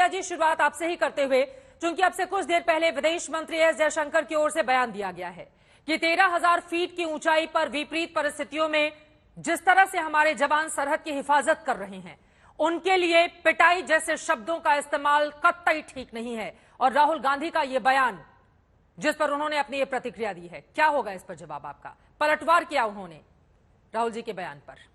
प्रतिक्रिया जी, शुरुआत आपसे ही करते हुए, क्योंकि अब से कुछ देर पहले विदेश मंत्री एस जयशंकर की ओर से बयान दिया गया है कि 13,000 फीट की ऊंचाई पर विपरीत परिस्थितियों में जिस तरह से हमारे जवान सरहद की हिफाजत कर रहे हैं, उनके लिए पिटाई जैसे शब्दों का इस्तेमाल कतई ठीक नहीं है। और राहुल गांधी का यह बयान, जिस पर उन्होंने अपनी ये प्रतिक्रिया दी है, क्या होगा इस पर जवाब आपका? पलटवार किया उन्होंने राहुल जी के बयान पर।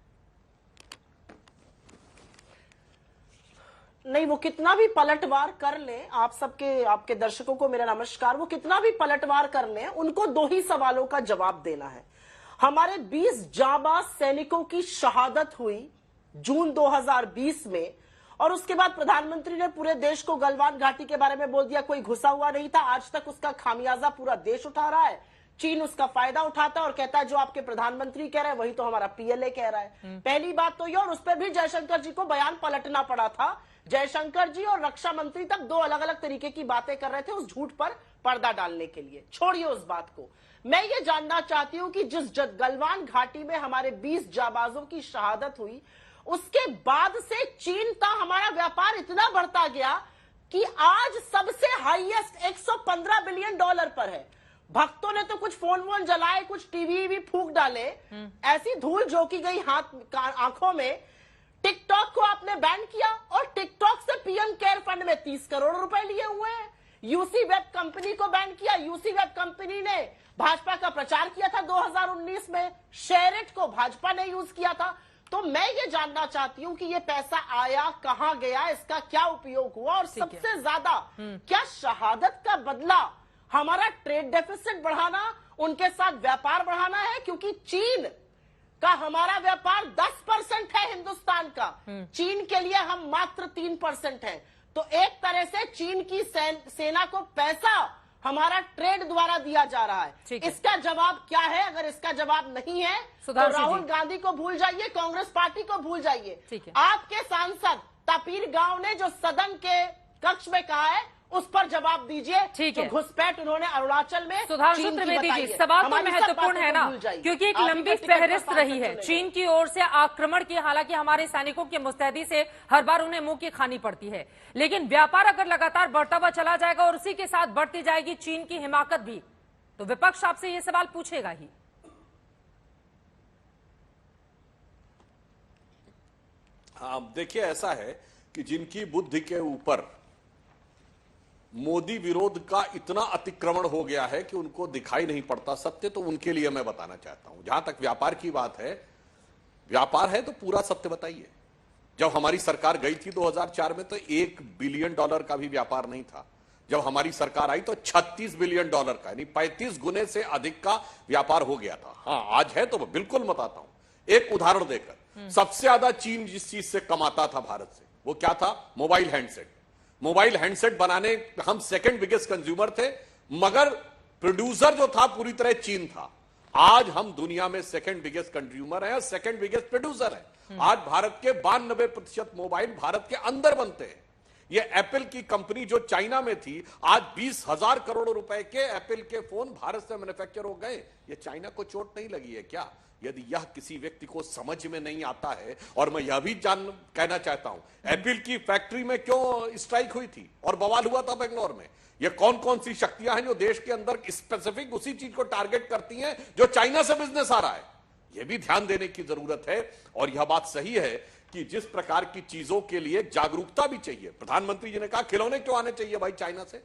नहीं, वो कितना भी पलटवार कर लें, आप सबके, आपके दर्शकों को मेरा नमस्कार, वो कितना भी पलटवार कर लें, उनको दो ही सवालों का जवाब देना है। हमारे 20 जाबाज सैनिकों की शहादत हुई जून 2020 में, और उसके बाद प्रधानमंत्री ने पूरे देश को गलवान घाटी के बारे में बोल दिया, कोई घुसा हुआ नहीं था। आज तक उसका खामियाजा पूरा देश उठा रहा है। चीन उसका फायदा उठाता है और कहता है जो आपके प्रधानमंत्री कह रहे हैं वही तो हमारा पीएलए कह रहा है। पहली बात तो ये, और उस पर भी जयशंकर जी को बयान पलटना पड़ा था। जयशंकर जी और रक्षा मंत्री तक दो अलग अलग तरीके की बातें कर रहे थे उस झूठ पर पर्दा डालने के लिए। छोड़िए उस बात को। मैं ये जानना चाहती हूं कि जिस गलवान घाटी में हमारे 20 जाबाजों की शहादत हुई, उसके बाद से चीन का हमारा व्यापार इतना बढ़ता गया कि आज सबसे हाईएस्ट 115 बिलियन डॉलर पर है। भक्तों ने तो कुछ फोन वोन जलाए, कुछ टीवी भी फूंक डाले, ऐसी धूल झोंकी गई हाथ आंखों में। टिकटॉक को आपने बैन किया और टिकटॉक से पीएम केयर फंड में 30 करोड़ रुपए लिए हुए हैं। यूसी वेब कंपनी को बैन किया। यूसी वेब कंपनी ने भाजपा का प्रचार किया था 2019 में। शेयरिट को भाजपा ने यूज किया था। तो मैं ये जानना चाहती हूं कि ये पैसा आया कहां गया, इसका क्या उपयोग हुआ, और सबसे ज्यादा क्या शहादत का बदला हमारा ट्रेड डेफिसिट बढ़ाना, उनके साथ व्यापार बढ़ाना है? क्योंकि चीन का हमारा व्यापार 10% है हिंदुस्तान का, चीन के लिए हम मात्र 3% है। तो एक तरह से चीन की सेना को पैसा हमारा ट्रेड द्वारा दिया जा रहा है। इसका जवाब क्या है? अगर इसका जवाब नहीं है तो राहुल गांधी को भूल जाइए, कांग्रेस पार्टी को भूल जाइए। आपके सांसद तपीर गांव ने जो सदन के कक्ष में कहा है उस पर जवाब दीजिए। जो घुसपैठ उन्होंने अरुणाचल में, सुधांशु त्रिवेदी जी, सवाल तो महत्वपूर्ण है ना, क्योंकि एक लंबी फहरिस्त रही है चीन की ओर से आक्रमण की। हालांकि हमारे सैनिकों की मुस्तैदी से हर बार उन्हें मुंह की खानी पड़ती है, लेकिन व्यापार अगर लगातार बढ़ता हुआ चला जाएगा और उसी के साथ बढ़ती जाएगी चीन की हिमाकत भी, तो विपक्ष आपसे ये सवाल पूछेगा ही। हाँ, देखिए, ऐसा है कि जिनकी बुद्धि के ऊपर मोदी विरोध का इतना अतिक्रमण हो गया है कि उनको दिखाई नहीं पड़ता सत्य, तो उनके लिए मैं बताना चाहता हूं। जहां तक व्यापार की बात है, व्यापार है तो पूरा सत्य बताइए। जब हमारी सरकार गई थी 2004 में तो $1 बिलियन का भी व्यापार नहीं था। जब हमारी सरकार आई तो $36 बिलियन का, यानी 35 गुने से अधिक का व्यापार हो गया था। हाँ, आज है तो बिल्कुल बताता हूं एक उदाहरण देकर। सबसे ज्यादा चीन जिस चीज से कमाता था भारत से, वो क्या था? Mobile handset. मोबाइल हैंडसेट बनाने हम सेकंड बिगेस्ट कंज्यूमर थे, मगर प्रोड्यूसर जो था पूरी तरह चीन था। आज हम दुनिया में सेकंड बिगेस्ट कंज्यूमर हैं और सेकंड बिगेस्ट प्रोड्यूसर हैं। आज भारत के 92% मोबाइल भारत के अंदर बनते हैं। ये एप्पल की कंपनी जो चाइना में थी, आज 20,000 करोड़ रुपए के एप्पल के फोन भारत से मैन्युफैक्चर हो गए। ये चाइना को चोट नहीं लगी है क्या? यदि यह किसी व्यक्ति को समझ में नहीं आता है, और मैं यह भी कहना चाहता हूं, एप्पल की फैक्ट्री में क्यों स्ट्राइक हुई थी और बवाल हुआ था बेंगलोर में? ये कौन कौन सी शक्तियां हैं जो देश के अंदर स्पेसिफिक उसी चीज को टारगेट करती हैं जो चाइना से बिजनेस आ रहा है? यह भी ध्यान देने की जरूरत है। और यह बात सही है कि जिस प्रकार की चीजों के लिए जागरूकता भी चाहिए। प्रधानमंत्री जी ने कहा खिलौने क्यों आने चाहिए भाई चाइना से,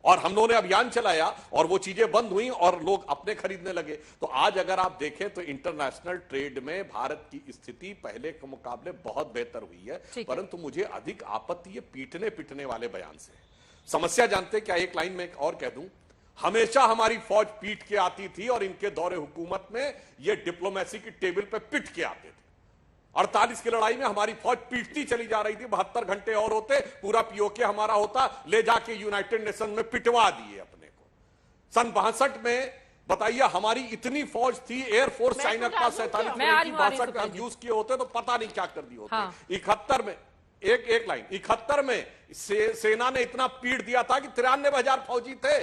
और हम लोगों ने अभियान चलाया और वो चीजें बंद हुई और लोग अपने खरीदने लगे। तो आज अगर आप देखें तो इंटरनेशनल ट्रेड में भारत की स्थिति पहले के मुकाबले बहुत बेहतर हुई है। परंतु मुझे अधिक आपत्ति ये पीटने पिटने वाले बयान से। समस्या जानते क्या? एक लाइन में और कह दूं, हमेशा हमारी फौज पीट के आती थी और इनके दौरे हुकूमत में ये डिप्लोमेसी की टेबल पे पिट के आते थे। 48 की लड़ाई में हमारी फौज पीटती चली जा रही थी। 72 घंटे और होते, पूरा पीओके हमारा होता, ले जाके यूनाइटेड नेशन में पिटवा दिए अपने को। सन 62 में बताइए हमारी इतनी फौज थी, एयरफोर्स चाइना का 47 में 62 में हम यूज किए होते तो पता नहीं क्या कर दिए होते। 71 में एक लाइन, 71 में सेना ने इतना पीट दिया था कि 93,000 फौजी थे।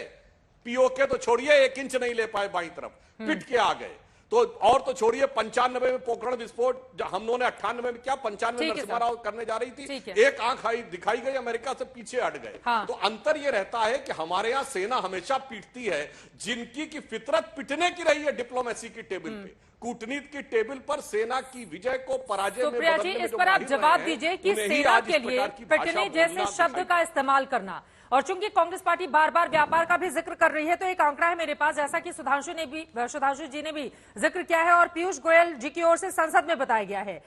पीओके तो छोड़िए, 1 इंच नहीं ले पाए बाईं तरफ, पिट के आ गए। तो और तो छोड़िए 95 में पोखरण विस्फोट, हम लोगों ने 98 में क्या 95 ठीक है नरसिम्हा राव करने जा रही ठीक थी, है। एक आंख आई दिखाई गई, अमेरिका से पीछे हट गए। हाँ। तो अंतर यह रहता है कि हमारे यहां सेना हमेशा पीटती है जिनकी की फितरत पिटने की रही है डिप्लोमेसी की टेबल पे, कूटनीति की टेबल पर सेना की विजय को पराजय में सुप्रिया जी, बदलने में इस जो पर आप माहिर जवाब रहे हैं, दीजिए कि उन्हें ही सेना आज के इस लिए प्रकार की भाषा पिटने जैसे बोलना शब्द दिखाई का इस्तेमाल करना, और चूंकि कांग्रेस पार्टी बार बार व्यापार का भी जिक्र कर रही है, तो एक आंकड़ा है मेरे पास, जैसा कि सुधांशु जी ने भी जिक्र किया है और पीयूष गोयल जी की ओर से संसद में बताया गया है